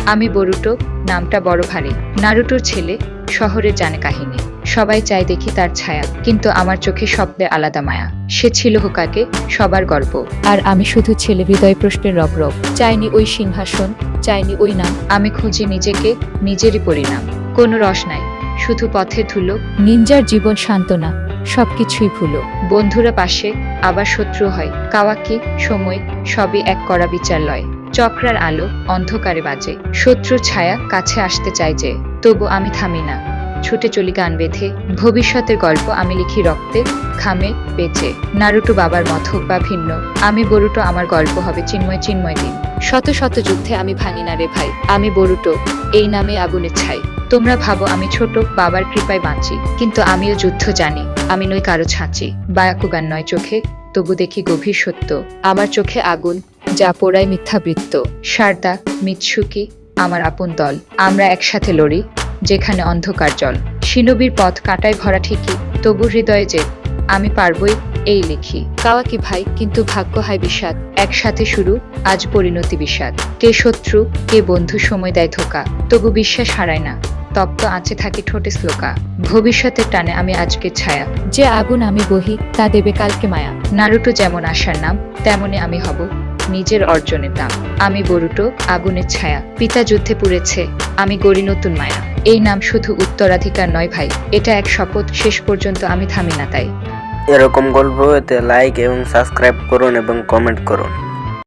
আমি বরুটো, নামটা বড় ভারী। নারুটোর ছেলে, শহরে জানে কাহিনী। সবাই চায় দেখি তার ছায়া, কিন্তু আমার চোখে শব্দে আলাদা মায়া। সে ছিল হোকাগে, সবার গল্প। আর আমি শুধু ছেলে, হৃদয় প্রশ্নের রব। চাইনি ওই সিংহাসন, চাইনি ওই নাম। আমি খুঁজি নিজেকে, নিজেরই পরিণাম। কোনো রস নাই, শুধু পথে ধুলো। নিনজার জীবন সান্ত্বনা, সবকিছুই ভুলো। বন্ধুরা পাশে, আবার শত্রু হয়। কাওয়াকি, সময়, সবই এক করা বিচার লয়। চক্রার আলো অন্ধকারে বাজে। শত্রুর ছায়া কাছে আসতে চাই যে, তবু আমি থামি না। ছুটে চলি গান বেঁধে। ভবিষ্যতের গল্প আমি লিখি রক্তে, ঘামে, বেঁচে। নারুটো বাবার মত হোক বা ভিন্ন, আমি বরুটো, আমার গল্প হবে চিন্ময় দিন। শত শত যুদ্ধে আমি ভাঙি না রে ভাই। আমি বরুটো, এই নামে আগুনের ছাই। তোমরা ভাবো আমি ছোট, বাবার কৃপায় বাঁচি, কিন্তু আমিও যুদ্ধ জানি। আমি নই কারো ছাঁচি, বায়াকুগান নয় চোখে, তবু দেখি গভীর সত্য। আমার চোখে আগুন, যা পোড়ায় মিথ্যাবৃত্ত। সারদা, মিৎসুকি, আমার আপন দল। আমরা একসাথে লড়ি, যেখানে অন্ধকার জল। শিনবির পথ কাঁটায় ভরা ঠিকই, তবু হৃদয়ে যে আমি পারবই, এই লিখি। কাওয়াকি ভাই, কিন্তু ভাগ্য হয় বিষাদ। একসাথে শুরু, আজ পরিণতি বিষাদ। কে শত্রু, কে বন্ধু, সময় দেয় ধোকা, তবু বিশ্বাস হারায় না। তপ্ত আঁচে থাকি ঠোঁটে শ্লোকা। ভবিষ্যতের টানে আমি আজকে ছায়া। যে আগুন আমি বহি, তা দেবে কালকে মায়া। নারুটো যেমন আশার নাম, তেমনি আমি হব নিজের অর্জনের দাম। আমি বরুটো, আগুনের ছায়া। পিতা যুদ্ধে পুড়েছে, আমি গড়ি নতুন মায়া। এই নাম শুধু উত্তরাধিকার নয় ভাই, এটা এক শপথ, শেষ পর্যন্ত আমি থামি না তাই। এরকম গল্প পেতে লাইক এবং সাবস্ক্রাইব করুন এবং কমেন্ট করুন।